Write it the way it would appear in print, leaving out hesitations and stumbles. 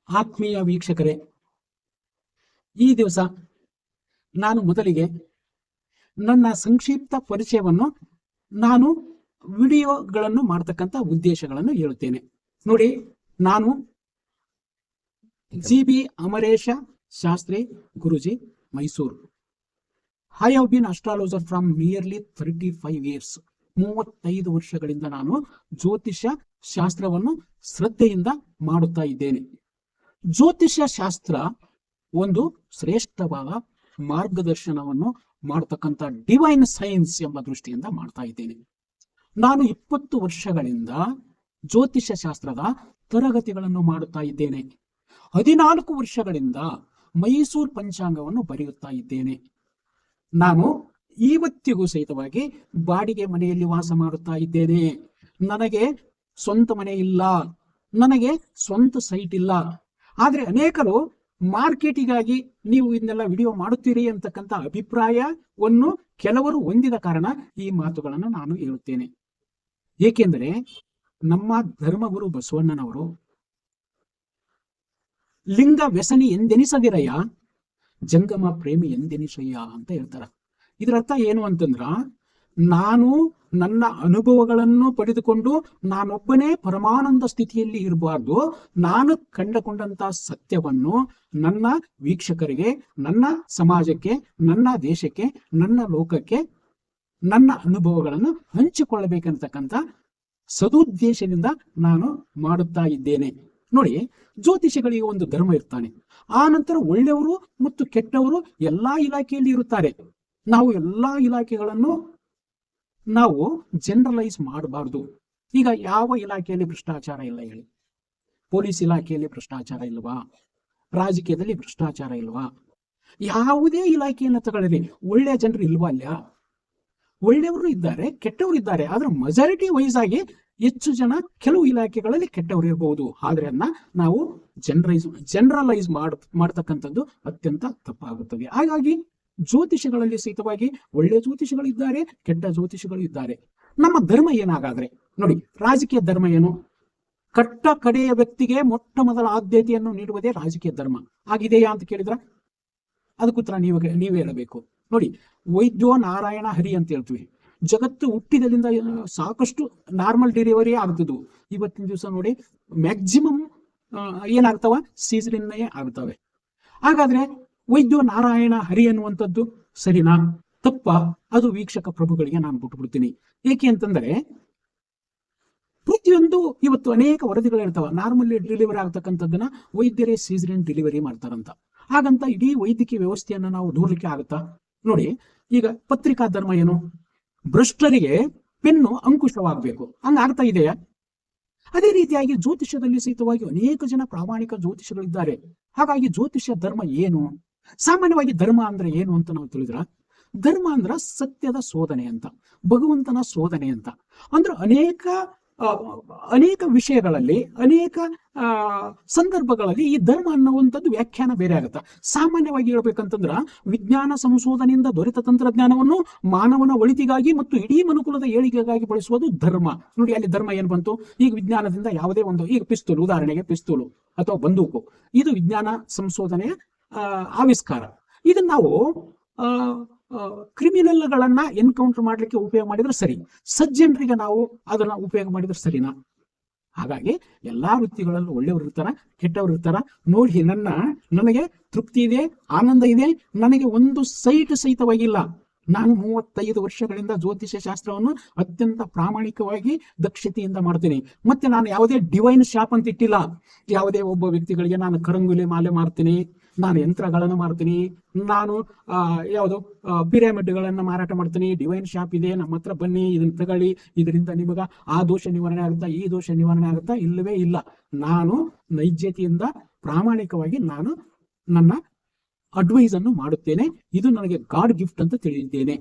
ಆತ್ಮೀಯ ವೀಕ್ಷಕರೇ, ಈ ದಿವಸ ನಾನು ಮೊದಲಿಗೆ ನನ್ನ ಸಂಕ್ಷಿಪ್ತ ಪರಿಚಯವನ್ನು ನಾನು ವಿಡಿಯೋಗಳನ್ನು ಮಾಡ್ತಕ್ಕಂಥ ಉದ್ದೇಶಗಳನ್ನು ಹೇಳುತ್ತೇನೆ. ನೋಡಿ, ನಾನು GB Amaresha Shastri Guruji, Mysuru. I have been astrologer from nearly 35 years. 35 ವರ್ಷಗಳಿಂದ ನಾನು ಜ್ಯೋತಿಷ್ಯ ಶಾಸ್ತ್ರವನ್ನು ಶ್ರದ್ಧೆಯಿಂದ ಮಾಡುತ್ತಾ ಇದ್ದೇನೆ. ಜ್ಯೋತಿಷ್ಯ ಶಾಸ್ತ್ರ ಒಂದು ಶ್ರೇಷ್ಠವಾದ ಮಾರ್ಗದರ್ಶನವನ್ನು ಮಾಡತಕ್ಕಂಥ ಡಿವೈನ್ ಸೈನ್ಸ್ ಎಂಬ ದೃಷ್ಟಿಯಿಂದ ಮಾಡ್ತಾ ಇದ್ದೇನೆ. ನಾನು 20 ವರ್ಷಗಳಿಂದ ಜ್ಯೋತಿಷ್ಯ ಶಾಸ್ತ್ರದ ತರಗತಿಗಳನ್ನು ಮಾಡುತ್ತಾ ಇದ್ದೇನೆ. 14 ವರ್ಷಗಳಿಂದ ಮೈಸೂರು ಪಂಚಾಂಗವನ್ನು ಬರೆಯುತ್ತಾ ಇದ್ದೇನೆ. ನಾನು ಇವತ್ತಿಗೂ ಸಹಿತವಾಗಿ ಬಾಡಿಗೆ ಮನೆಯಲ್ಲಿ ವಾಸ ಮಾಡುತ್ತಾ ಇದ್ದೇನೆ. ನನಗೆ ಸ್ವಂತ ಮನೆ ಇಲ್ಲ, ನನಗೆ ಸ್ವಂತ ಸೈಟ್ ಇಲ್ಲ. ಆದ್ರೆ ಅನೇಕರು ಮಾರ್ಕೆಟಿಗಾಗಿ ನೀವು ಇದನ್ನೆಲ್ಲ ವಿಡಿಯೋ ಮಾಡುತ್ತೀರಿ ಅಂತಕ್ಕಂಥ ಅಭಿಪ್ರಾಯವನ್ನು ಕೆಲವರು ಹೊಂದಿದ ಕಾರಣ ಈ ಮಾತುಗಳನ್ನು ನಾನು ಹೇಳುತ್ತೇನೆ. ಏಕೆಂದರೆ ನಮ್ಮ ಧರ್ಮಗುರು ಬಸವಣ್ಣನವರು ಲಿಂಗ ವ್ಯಸನಿ ಎಂದೆನಿಸದಿರಯ್ಯ, ಜಂಗಮ ಪ್ರೇಮಿ ಎಂದೆನಿಸಯ್ಯ ಅಂತ ಹೇಳ್ತಾರ. ಇದರ ಅರ್ಥ ಏನು ಅಂತಂದ್ರ, ನಾನು ನನ್ನ ಅನುಭವಗಳನ್ನು ಪಡೆದುಕೊಂಡು ನಾನೊಬ್ಬನೇ ಪರಮಾನಂದ ಸ್ಥಿತಿಯಲ್ಲಿ ಇರಬಾರ್ದು. ನಾನು ಕಂಡುಕೊಂಡಂತ ಸತ್ಯವನ್ನು ನನ್ನ ವೀಕ್ಷಕರಿಗೆ, ನನ್ನ ಸಮಾಜಕ್ಕೆ, ನನ್ನ ದೇಶಕ್ಕೆ, ನನ್ನ ಲೋಕಕ್ಕೆ ನನ್ನ ಅನುಭವಗಳನ್ನು ಹಂಚಿಕೊಳ್ಳಬೇಕಂತಕ್ಕಂಥ ಸದುದ್ದೇಶದಿಂದ ನಾನು ಮಾಡುತ್ತಾ ಇದ್ದೇನೆ. ನೋಡಿ, ಜ್ಯೋತಿಷಿಗಳಿಗೆ ಒಂದು ಧರ್ಮ ಇರ್ತಾನೆ. ಆ ನಂತರ ಒಳ್ಳೆಯವರು ಮತ್ತು ಕೆಟ್ಟವರು ಎಲ್ಲಾ ಇಲಾಖೆಯಲ್ಲಿ ಇರುತ್ತಾರೆ. ನಾವು ಎಲ್ಲಾ ಇಲಾಖೆಗಳನ್ನು ನಾವು ಜನರಲೈಸ್ ಮಾಡಬಾರ್ದು. ಈಗ ಯಾವ ಇಲಾಖೆಯಲ್ಲಿ ಭ್ರಷ್ಟಾಚಾರ ಇಲ್ಲ ಹೇಳಿ? ಪೊಲೀಸ್ ಇಲಾಖೆಯಲ್ಲಿ ಭ್ರಷ್ಟಾಚಾರ ಇಲ್ವಾ? ರಾಜಕೀಯದಲ್ಲಿ ಭ್ರಷ್ಟಾಚಾರ ಇಲ್ವಾ? ಯಾವುದೇ ಇಲಾಖೆಯನ್ನು ತಗೊಳ್ಳಿ, ಒಳ್ಳೆಯ ಜನರು ಇಲ್ವಾ? ಅಲ್ಲ, ಒಳ್ಳೆಯವರು ಇದ್ದಾರೆ, ಕೆಟ್ಟವರು ಇದ್ದಾರೆ. ಆದ್ರೆ ಮೆಜಾರಿಟಿ ವೈಸ್ ಆಗಿ ಹೆಚ್ಚು ಜನ ಕೆಲವು ಇಲಾಖೆಗಳಲ್ಲಿ ಕೆಟ್ಟವರು ಇರಬಹುದು. ಆದ್ರೆ ಅದನ್ನ ನಾವು ಜನರಲೈಸ್ ಮಾಡ್ತಕ್ಕಂಥದ್ದು ಅತ್ಯಂತ ತಪ್ಪಾಗುತ್ತದೆ. ಹಾಗಾಗಿ ಜ್ಯೋತಿಷಗಳಲ್ಲಿ ಸಹಿತವಾಗಿ ಒಳ್ಳೆಯ ಜ್ಯೋತಿಷಿಗಳಿದ್ದಾರೆ, ಕೆಟ್ಟ ಜ್ಯೋತಿಷಿಗಳು ಇದ್ದಾರೆ. ನಮ್ಮ ಧರ್ಮ ಏನಾಗಾದ್ರೆ ನೋಡಿ, ರಾಜಕೀಯ ಧರ್ಮ ಏನು? ಕಟ್ಟ ಕಡೆಯ ವ್ಯಕ್ತಿಗೆ ಮೊಟ್ಟ ಮೊದಲ ಆದ್ಯತೆಯನ್ನು ನೀಡುವುದೇ ರಾಜಕೀಯ ಧರ್ಮ. ಆಗಿದೆಯಾ ಅಂತ ಕೇಳಿದ್ರ ಅದಕ್ಕೂತ್ರ ನೀವೇ ಹೇಳಬೇಕು. ನೋಡಿ, ವೈದ್ಯೋ ನಾರಾಯಣ ಹರಿ ಅಂತ ಹೇಳ್ತೀವಿ. ಜಗತ್ತು ಹುಟ್ಟಿದಲ್ಲಿಂದ ಸಾಕಷ್ಟು ನಾರ್ಮಲ್ ಡೆಲಿವರಿ ಆಗ್ತಿದ್ವು. ಇವತ್ತಿನ ದಿವಸ ನೋಡಿ ಮ್ಯಾಕ್ಸಿಮಮ್ ಏನಾಗ್ತಾವ? ಸೀಸರಿನ್ನೇ ಆಗ್ತವೆ. ಹಾಗಾದ್ರೆ ವೈದ್ಯೋ ನಾರಾಯಣ ಹರಿ ಅನ್ನುವಂಥದ್ದು ಸರಿನಾ ತಪ್ಪ? ಅದು ವೀಕ್ಷಕ ಪ್ರಭುಗಳಿಗೆ ನಾನು ಬಿಟ್ಟುಬಿಡ್ತೀನಿ. ಏಕೆ ಅಂತಂದ್ರೆ ಪ್ರತಿಯೊಂದು ಇವತ್ತು ಅನೇಕ ವರದಿಗಳು ಇರ್ತಾವ. ನಾರ್ಮಲ್ ಡೆಲಿವರಿ ಆಗ್ತಕ್ಕಂಥದ್ದನ್ನ ವೈದ್ಯರೇ ಸೀಸರಿನ್ ಡೆಲಿವರಿ ಮಾಡ್ತಾರಂತ. ಹಾಗಂತ ಇಡೀ ವೈದ್ಯಕೀಯ ವ್ಯವಸ್ಥೆಯನ್ನ ನಾವು ದೂರಲಿಕ್ಕೆ ಆಗುತ್ತಾ? ನೋಡಿ, ಈಗ ಪತ್ರಿಕಾ ಧರ್ಮ ಏನು? ಭ್ರಷ್ಟರಿಗೆ ಪೆನ್ನು ಅಂಕುಶವಾಗಬೇಕು, ಹಂಗ ಆಗ್ತಾ ಇದೆಯಾ? ಅದೇ ರೀತಿಯಾಗಿ ಜ್ಯೋತಿಷ್ಯದಲ್ಲಿ ಸಹಿತವಾಗಿ ಅನೇಕ ಜನ ಪ್ರಾಮಾಣಿಕ ಜ್ಯೋತಿಷಗಳಿದ್ದಾರೆ. ಹಾಗಾಗಿ ಜ್ಯೋತಿಷ್ಯ ಧರ್ಮ ಏನು? ಸಾಮಾನ್ಯವಾಗಿ ಧರ್ಮ ಅಂದ್ರೆ ಏನು ಅಂತ ನಾವು ತಿಳಿದ್ರ, ಧರ್ಮ ಅಂದ್ರ ಸತ್ಯದ ಶೋಧನೆ ಅಂತ, ಭಗವಂತನ ಶೋಧನೆ ಅಂತ. ಅಂದ್ರೆ ಅನೇಕ ವಿಷಯಗಳಲ್ಲಿ, ಅನೇಕ ಸಂದರ್ಭಗಳಲ್ಲಿ ಈ ಧರ್ಮ ಅನ್ನುವಂಥದ್ದು ವ್ಯಾಖ್ಯಾನ ಬೇರೆ ಆಗುತ್ತೆ. ಸಾಮಾನ್ಯವಾಗಿ ಹೇಳ್ಬೇಕಂತಂದ್ರ, ವಿಜ್ಞಾನ ಸಂಶೋಧನೆಯಿಂದ ದೊರೆತ ತಂತ್ರಜ್ಞಾನವನ್ನು ಮಾನವನ ಒಳಿತಿಗಾಗಿ ಮತ್ತು ಇಡೀ ಮನುಕುಲದ ಏಳಿಗೆಗಾಗಿ ಬಳಸುವುದು ಧರ್ಮ. ನೋಡಿ, ಅಲ್ಲಿ ಧರ್ಮ ಏನು ಬಂತು? ಈಗ ವಿಜ್ಞಾನದಿಂದ ಯಾವುದೇ ಒಂದು, ಈಗ ಪಿಸ್ತೂಲು, ಉದಾಹರಣೆಗೆ ಪಿಸ್ತೂಲು ಅಥವಾ ಬಂದೂಕು, ಇದು ವಿಜ್ಞಾನ ಸಂಶೋಧನೆಯ ಆವಿಷ್ಕಾರ. ಇದನ್ನ ನಾವು ಕ್ರಿಮಿನಲ್ಗಳನ್ನ ಎನ್ಕೌಂಟರ್ ಮಾಡ್ಲಿಕ್ಕೆ ಉಪಯೋಗ ಮಾಡಿದ್ರೆ ಸರಿ, ಸಜ್ಜನರಿಗೆ ನಾವು ಅದನ್ನ ಉಪಯೋಗ ಮಾಡಿದ್ರೆ ಸರಿನಾ? ಹಾಗಾಗಿ ಎಲ್ಲಾ ವೃತ್ತಿಗಳಲ್ಲೂ ಒಳ್ಳೆಯವರು ಇರ್ತಾರ, ಕೆಟ್ಟವರು ಇರ್ತಾರ. ನೋಡಿ, ನನಗೆ ತೃಪ್ತಿ ಇದೆ, ಆನಂದ ಇದೆ. ನನಗೆ ಒಂದು ಸೈಟ್ ಸಹಿತವಾಗಿಲ್ಲ. ನಾನು 35 ವರ್ಷಗಳಿಂದ ಜ್ಯೋತಿಷ್ಯ ಶಾಸ್ತ್ರವನ್ನು ಅತ್ಯಂತ ಪ್ರಾಮಾಣಿಕವಾಗಿ ದಕ್ಷತೆಯಿಂದ ಮಾಡ್ತೀನಿ. ಮತ್ತೆ ನಾನು ಯಾವುದೇ ಡಿವೈನ್ ಶಾಪ್ ಅಂತ ಇಟ್ಟಿಲ್ಲ. ಯಾವುದೇ ಒಬ್ಬ ವ್ಯಕ್ತಿಗಳಿಗೆ ನಾನು ಕರಂಗುಲಿ ಮಾಲೆ ಮಾಡ್ತೀನಿ, ನಾನು ಯಂತ್ರಗಳನ್ನು ಮಾಡ್ತೀನಿ, ನಾನು ಯಾವುದು ಪಿರಮಿಡ್ಗಳನ್ನು ಮಾರಾಟ ಮಾಡ್ತೀನಿ. ಡಿವೈನ್ ಶಾಪ್ ಇದೆ, ನಮ್ಮ ಹತ್ರ ಬನ್ನಿ, ಇದನ್ನ ತಗೊಳ್ಳಿ, ಇದರಿಂದ ನಿಮಗ ಆ ದೋಷ ನಿವಾರಣೆ ಆಗುತ್ತಾ, ಈ ದೋಷ ನಿವಾರಣೆ ಆಗುತ್ತಾ? ಇಲ್ಲವೇ ಇಲ್ಲ. ನಾನು ನೈಜತೆಯಿಂದ ಪ್ರಾಮಾಣಿಕವಾಗಿ ನಾನು ನನ್ನ ಅಡ್ವೈಸ್ ಅನ್ನು ಮಾಡುತ್ತೇನೆ. ಇದು ನನಗೆ ಗಾಡ್ ಗಿಫ್ಟ್ ಅಂತ ತಿಳಿದಿದ್ದೇನೆ.